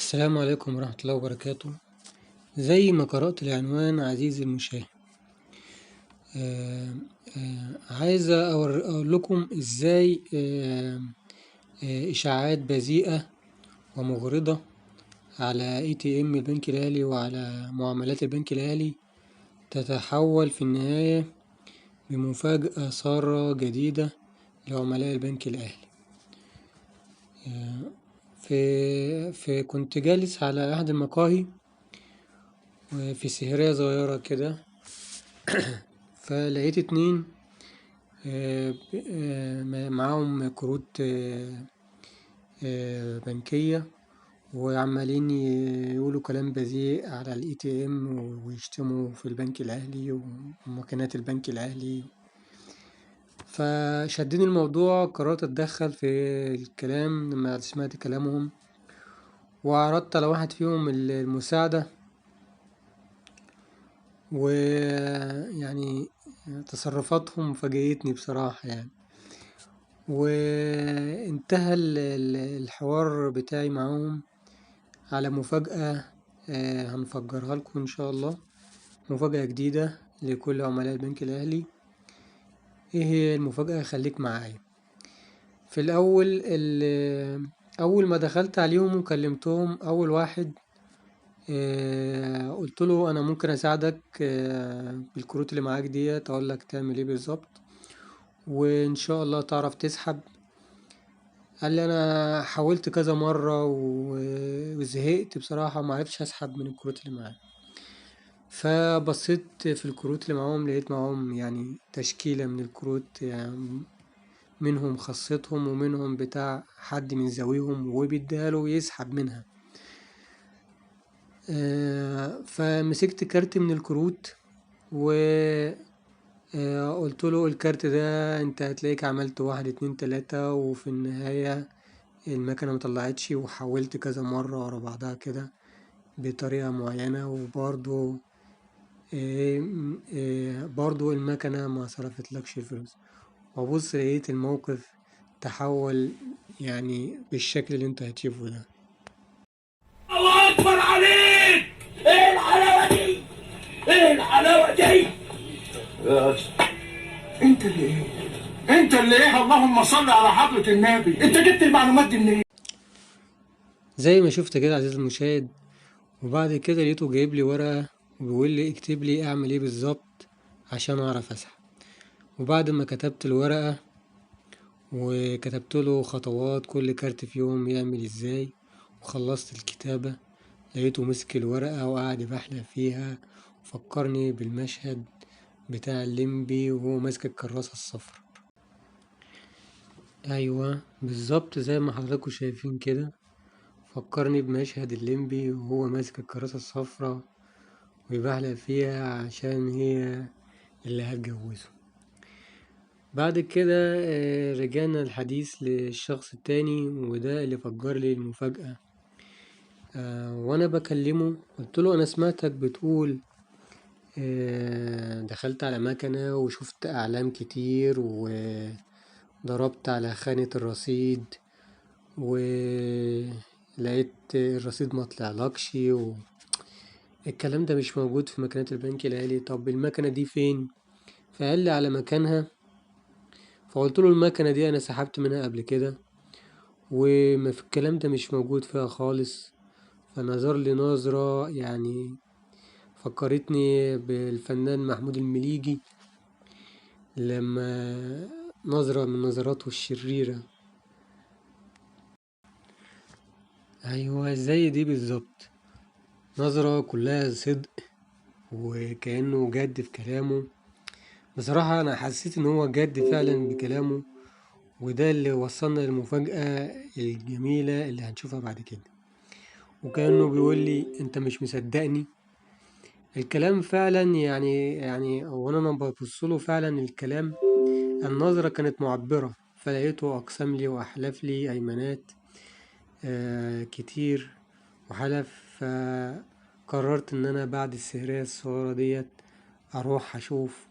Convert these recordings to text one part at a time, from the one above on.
السلام عليكم ورحمة الله وبركاته. زي ما قرأت العنوان عزيزي المشاهد، عايز أقول لكم إزاي إشاعات بذيئة ومغرضة على ATM البنك الأهلي وعلى معاملات البنك الأهلي تتحول في النهاية بمفاجأة سارة جديدة لعملاء البنك الأهلي. كنت جالس على أحد المقاهي في سهرية صغيرة كده فلقيت اتنين معاهم كروت بنكية وعمالين يقولوا كلام بذيء على الاي تي ام ويشتموا في البنك الاهلي ومكانات البنك الاهلي. فشدني الموضوع، قررت اتدخل في الكلام لما سمعت كلامهم، وعرضت على واحد فيهم المساعدة، ويعني تصرفاتهم فاجأتني بصراحة يعني. وانتهى الحوار بتاعي معاهم على مفاجأة هنفجرها لكم إن شاء الله، مفاجأة جديدة لكل عملاء البنك الأهلي. إيه هي المفاجأة؟ خليك معايا. في الأول أول ما دخلت عليهم وكلمتهم، أول واحد قلت له أنا ممكن أساعدك بالكروت اللي معاك ديت، أقول لك تعمل إيه بالظبط وإن شاء الله تعرف تسحب. قال لي انا حاولت كذا مرة وزهقت بصراحة، ما عرفتش اسحب من الكروت اللي معايا. فبصيت في الكروت اللي معاهم، لقيت معاهم يعني تشكيلة من الكروت، يعني منهم خاصتهم ومنهم بتاع حد من ذويهم وبيديهاله يسحب منها. فمسكت كارت من الكروت وقلت له الكارت ده انت هتلاقيك عملت 1 2 3، وفي النهاية المكنة مطلعتش، وحاولت كذا مرة ورا بعضها كده بطريقة معينة، وبرضو برضو المكنة ما صرفتلكش الفلوس. وابص لقيت الموقف تحول يعني بالشكل اللي انت هتشوفه ده. الله اكبر عليك! ايه الحلاوة دي؟ ايه الحلاوة دي؟ انت اللي ايه؟ انت اللي ايه؟ اللهم صل على حضرة النبي، انت جبت المعلومات دي منين؟ زي ما شفت كده عزيزي المشاهد، وبعد كده لقيته جايب لي ورقة وبيقول لي اكتب لي اعمل ايه بالظبط عشان اعرف اسحب. وبعد ما كتبت الورقة وكتبت له خطوات كل كارت فيهم يعمل ازاي وخلصت الكتابة، لقيته مسك الورقة وقعد يبحلق فيها، وفكرني بالمشهد بتاع الليمبي وهو ماسك الكراسة الصفرا. ايوه بالظبط زي ما حضراتكم شايفين كده، فكرني بمشهد الليمبي وهو ماسك الكراسة الصفرا ويبحلق فيها عشان هي اللي هتجوزه. بعد كده رجعنا الحديث للشخص التاني، وده اللي فجر لي المفاجأة. وانا بكلمه قلت له انا سمعتك بتقول دخلت على مكنة وشفت اعلام كتير وضربت على خانة الرصيد ولقيت الرصيد ما طلعلكش، الكلام ده مش موجود في مكنات البنك الاهلي. طب المكنة دي فين؟ فقال لي على مكانها. فقلت له المكنة دي انا سحبت منها قبل كده وما في الكلام ده مش موجود فيها خالص. فنظر لي نظرة يعني فكرتني بالفنان محمود المليجي، لما نظرة من نظراته الشريرة. أيوة زي دي بالظبط، نظرة كلها صدق وكأنه جد في كلامه. بصراحة أنا حسيت إن هو جد فعلا بكلامه، وده اللي وصلنا للمفاجأة الجميلة اللي هنشوفها بعد كده. وكأنه بيقول لي أنت مش مصدقني. الكلام فعلا يعني وانا ببصله فعلا الكلام، النظرة كانت معبرة. فلقيته أقسم لي وأحلف لي أيمانات كتير وحلف. فقررت إن أنا بعد السهرية الصغيرة ديت أروح أشوف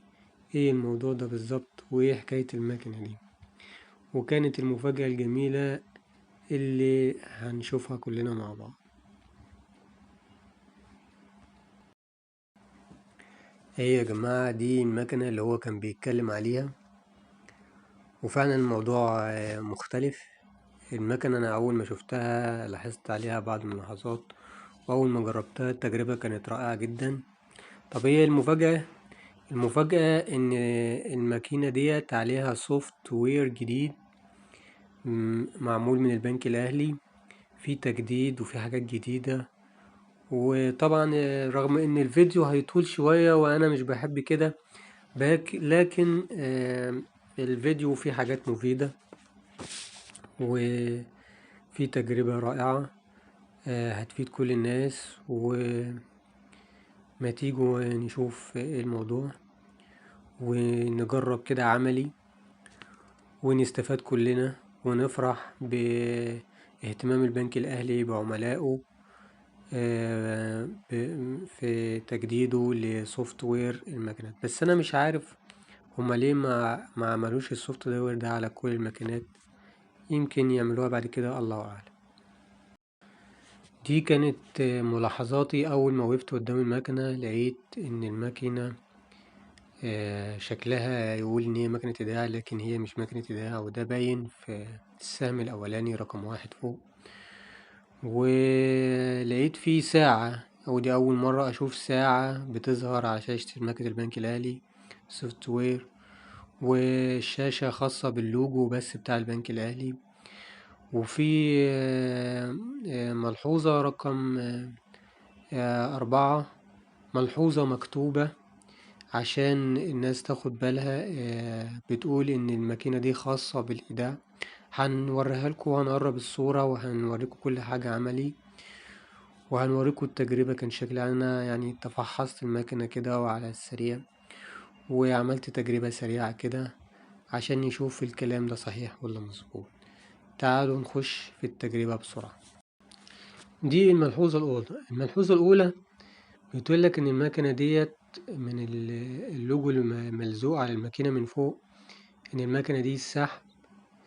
إيه الموضوع ده بالظبط وإيه حكاية المكنة دي. وكانت المفاجأة الجميلة اللي هنشوفها كلنا مع بعض. يا جماعة دي المكنة اللي هو كان بيتكلم عليها، وفعلا الموضوع مختلف. المكنة أنا أول ما شفتها لاحظت عليها بعض الملاحظات، وأول ما جربتها التجربة كانت رائعة جدا. طب هي المفاجأة إن الماكينة ديت عليها سوفت وير جديد معمول من البنك الأهلي، في تجديد وفي حاجات جديدة. وطبعا رغم إن الفيديو هيطول شوية وأنا مش بحب كده، لكن الفيديو فيه حاجات مفيدة وفي تجربة رائعة هتفيد كل الناس. وما تيجوا نشوف ايه الموضوع ونجرب كده عملي ونستفاد كلنا ونفرح باهتمام البنك الأهلي بعملائه في تجديده لسوفت وير المكنات. بس أنا مش عارف هما ليه ما عملوش السوفت وير ده على كل الماكينات، يمكن يعملوها بعد كده، الله أعلم. دي كانت ملاحظاتي أول ما وقفت قدام المكنة، لقيت إن الماكينة شكلها يقول إن هي مكنة إيداع، لكن هي مش مكنة إيداع، وده باين في السهم الأولاني رقم 1 فوق. ولقيت فيه ساعة، ودي أول مرة أشوف ساعة بتظهر على شاشة مكنة البنك الأهلي سوفت وير، والشاشة خاصة باللوجو بس بتاع البنك الأهلي. وفي ملحوظة رقم 4، ملحوظة مكتوبة عشان الناس تاخد بالها، بتقول إن الماكينة دي خاصة بالإيداع. هنوريها لكم وهنقرب الصورة وهنوريكم كل حاجة عملي، وهنوريكم التجربة كان شكلها. أنا يعني تفحصت الماكينة كده وعلى السريع، وعملت تجربة سريعة كده عشان نشوف الكلام ده صحيح ولا مظبوط. تعالوا نخش في التجربة بسرعة. دي الملحوظة الأولى بتقول لك إن المكنة ديت من اللوجو اللي ملزوق على الماكينة من فوق، إن المكنة دي سحب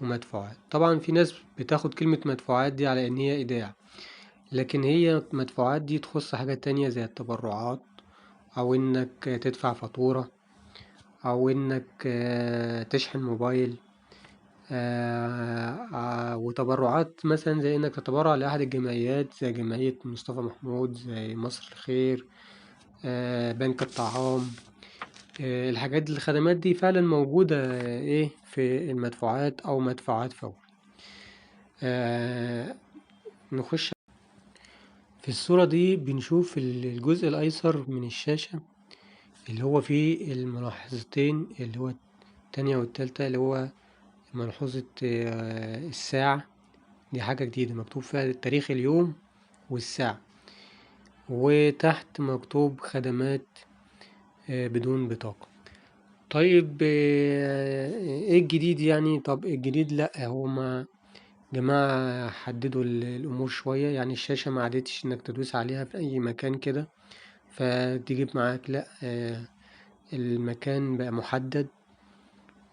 ومدفوعات. طبعا في ناس بتاخد كلمة مدفوعات دي على إن هي إيداع، لكن هي مدفوعات دي تخص حاجات تانية زي التبرعات، أو إنك تدفع فاتورة، أو إنك تشحن موبايل. وتبرعات مثلا زي إنك تتبرع لأحد الجمعيات زي جمعية مصطفى محمود، زي مصر الخير، بنك الطعام. الحاجات دي، الخدمات دي فعلا موجودة في المدفوعات أو مدفوعات فور. نخش في الصورة دي، بنشوف الجزء الأيسر من الشاشة اللي هو فيه الملاحظتين، اللي هو التانية والتالتة، اللي هو ملحوظة الساعة. دي حاجة جديدة مكتوب فيها تاريخ اليوم والساعة، وتحت مكتوب خدمات بدون بطاقة. طيب ايه الجديد يعني؟ طب الجديد، لأ هما جماعة حددوا الأمور شوية. يعني الشاشة ما عادتش إنك تدوس عليها في أي مكان كده فتجيب معاك، لأ المكان بقى محدد،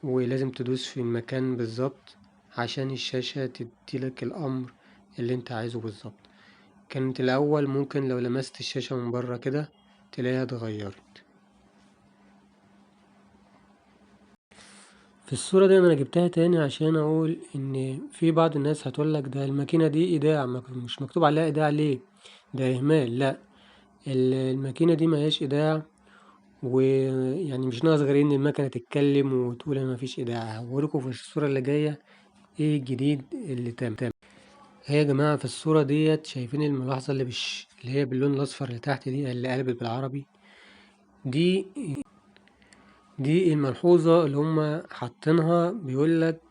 ولازم تدوس في المكان بالظبط عشان الشاشة تديلك الأمر اللي انت عايزه بالظبط. كانت الأول ممكن لو لمست الشاشة من بره كده تلاقيها اتغيرت. في الصورة دي أنا جبتها تاني عشان أقول إن في بعض الناس هتقولك ده الماكينة دي إيداع، مش مكتوب عليها إيداع ليه؟ ده إهمال. لأ، الماكينة دي مهياش إيداع، ويعني مش ناقص غير إن المكنة تتكلم وتقول أنا مفيش إيداع. هوريكم في الصورة اللي جاية إيه الجديد اللي تم. هي يا جماعة في الصورة ديت شايفين الملاحظة اللي هي باللون الأصفر اللي تحت دي، اللي قلبت بالعربي دي. دي الملحوظة اللي هما حاطينها، بيقولك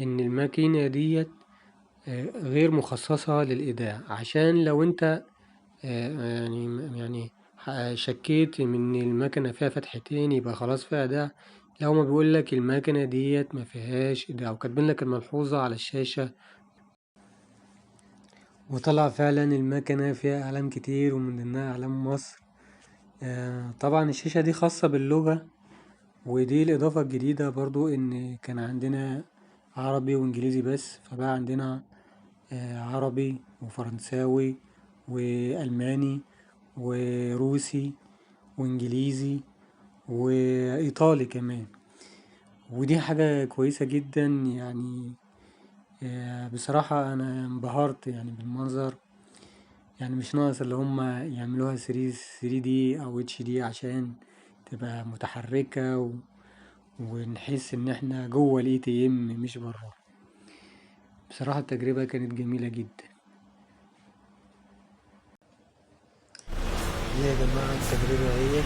إن الماكينة ديت غير مخصصة للإيداع، عشان لو أنت يعني شكيت من المكنة فيها فتحتين يبقى خلاص فيها إيداع. لو ما بيقولك المكنة ديت ما فيهاش إيداع، وكاتبينلك الملحوظة على الشاشة. وطلع فعلا المكنة فيها أعلام كتير، ومن ضمنها أعلام مصر. طبعا الشاشة دي خاصة باللغة، ودي الإضافة الجديدة برضو، إن كان عندنا عربي وإنجليزي بس، فبقى عندنا عربي وفرنساوي وألماني وروسي وإنجليزي وإيطالي كمان، ودي حاجة كويسة جدا يعني. بصراحة أنا انبهرت يعني بالمنظر. يعني مش ناقص اللي هما يعملوها 3D أو HD عشان تبقى متحركة ونحس إن احنا جوه ال ATM مش براه. بصراحة التجربة كانت جميلة جدا. يا جماعة التجربة هي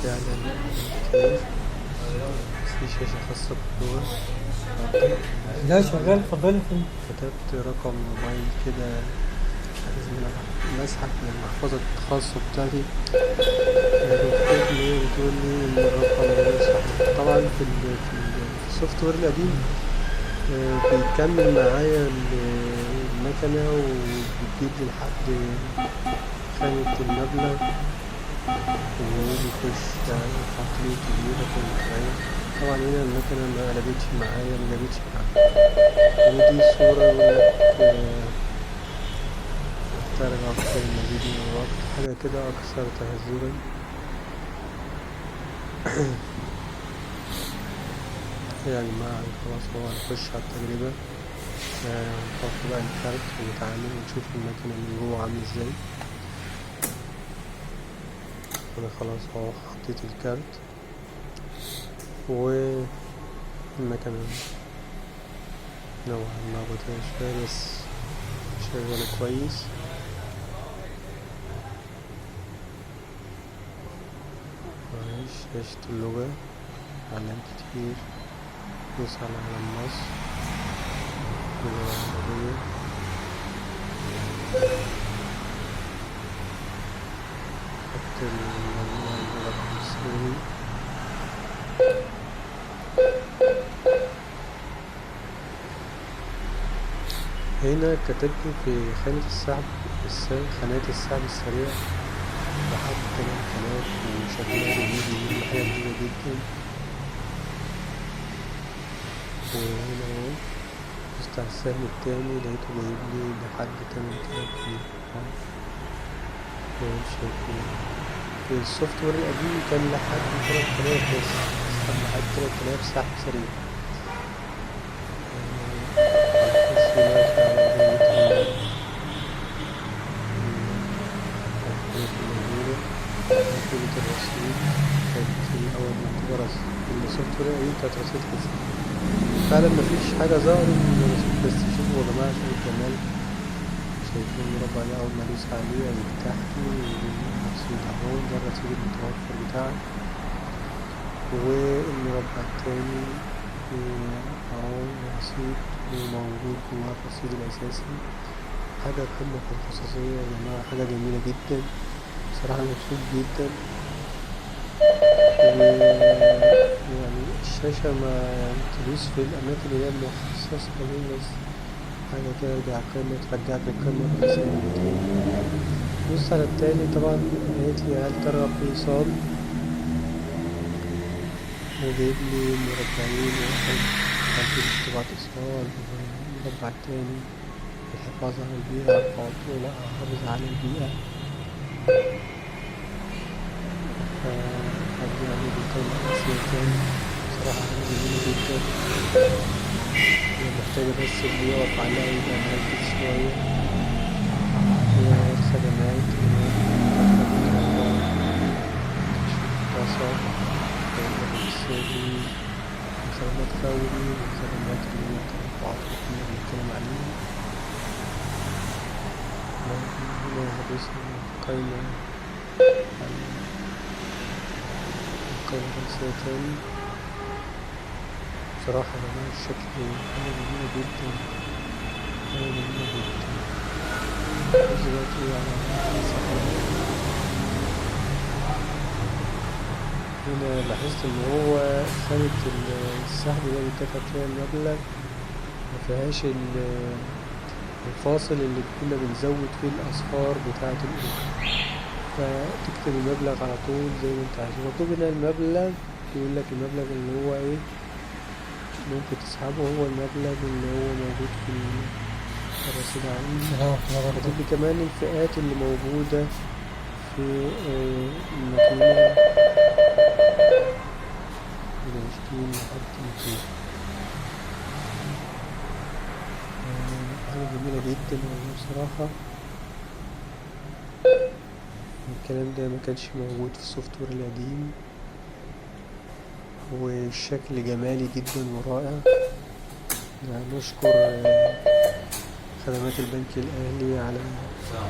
فعلا كتير. في شاشة خاصة باللغة. لا شغال، اتفضلي. كتبت رقم موبايل كده لازم بسحب من المحفظة الخاصة بتاعتي، بتقول لي إن الرقم غير صحيح. طبعا في السوفت وير القديم بيكمل معايا المكنة وبتجيب لي لحد خانة المبلغ ويخش يحط لي كبيرة في المكنة. طبعا هنا المكنة ما قلبتش معايا، ودي صورة يقولك ترجع في المزيد من الوقت، حاجة كده أكثر تهذيبا. يا جماعة خلاص هو هنخش على التجربة، نحط بقى الكارت ونتعامل ونشوف المكنة من جوه عامل ازاي. أنا خلاص اهو حطيت الكارت والمكنة نوعا ما بطيئة شوية بس شغالة كويس. شاشة اللغة، علام كتير، دوس على علم مصر، اللغة العربية، حط الرقم السري، هنا كتبت في خانة السحب خانات السحب السريع لحد 8000 وشغالة جميلة حاجة جميلة جدا. وهنا اهو دوست على السهم التاني لقيته جايب لي لحد 8000 جنيه. شايفين في السوفت وير القديم كان لحد 3000 بس، لحد 3000 سحب سريع. الرصيد كانت في الأول معتبرة السوفت وير القديم كانت رصيد بس، فعلا مفيش حاجة ظهرت من الرصيد بس. شوفوا يا جماعة شوفوا الجمال، شايفين المربع ده أول ما أدوس عليه أجيب تحته الرصيد أهو، ده الرصيد المتوفر بتاعك. والمربع التاني أهو الرصيد موجود جوا الرصيد الأساسي. حاجة قمة في الخصوصية يا جماعة، حاجة جميلة جدا بصراحة، مبسوط جدا. يعني الشاشة ما تدوس في الأماكن اللي هي مخصصة ليه بس، حاجة كده ترجعك للقمة الرئيسية تاني. دوس على التاني طبعا قالت لي هل ترغب في إيصال، وجايب لي مربعين، واحد هل تريد تبعت إيصال، المربع التاني الحفاظ على البيئة، لا أحافظ على البيئة. يعني بالقيمة الرئيسية تاني بصراحة حاجة جميلة جدا، هي محتاجة بس اللي يقف عليها يبقى مركز شوية. والخدمات وصل السري، خدمات فوري، والخدمات اللي هي التوقعات اللي كنا بنتكلم عليها. هنا هدوس القايمة الرئيسية تاني. بصراحة يا جماعة الشكل حاجة جميلة جدا، حاجة جميلة جدا. دلوقتي على هنا لاحظت إن هو خانة السحب ده بيتكتب فيها المبلغ مفيهاش الفاصل اللي كنا بنزود فيه الأصفار بتاعة الأولى، فتكتب المبلغ على طول زي ما انت عايز. مكتوب هنا المبلغ، يقول لك المبلغ اللي هو ايه ممكن تسحبه هو المبلغ اللي هو موجود في الرصيد عندي. هتدي كمان الفئات اللي موجودة في الماكينة من 20 لحد 200. حاجة جميلة جدا والله بصراحة. الكلام ده مكانش موجود في السوفت وير القديم، والشكل جمالي جدا ورائع. نشكر خدمات البنك الأهلي على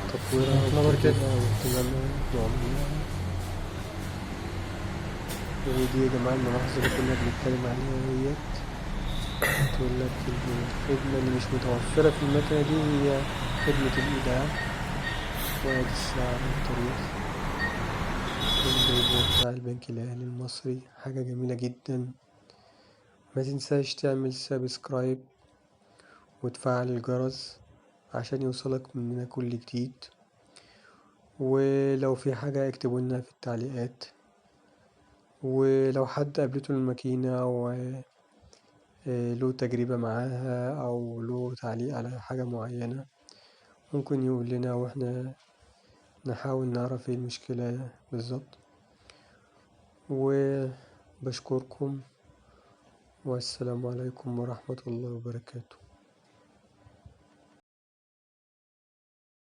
تطويرها وتطويرها واهتمامها بعملائها. ودي يا جماعة الملاحظة اللي كنا بنتكلم عليها ديت، تقول لك الخدمة اللي مش متوفرة في المكنة دي هي خدمة الإيداع. وادي الساعة والتاريخ اللوجو بتاع البنك الأهلي المصري، حاجة جميلة جدا. ما تنساش تعمل سبسكرايب وتفعل الجرس عشان يوصلك مننا كل جديد. ولو في حاجة اكتبوا لنا في التعليقات. ولو حد قابلته الماكينة أو له تجربة معاها أو له تعليق على حاجة معينة ممكن يقول لنا، وإحنا نحاول نعرف ايه المشكلة بالظبط. وبشكركم والسلام عليكم ورحمة الله وبركاته.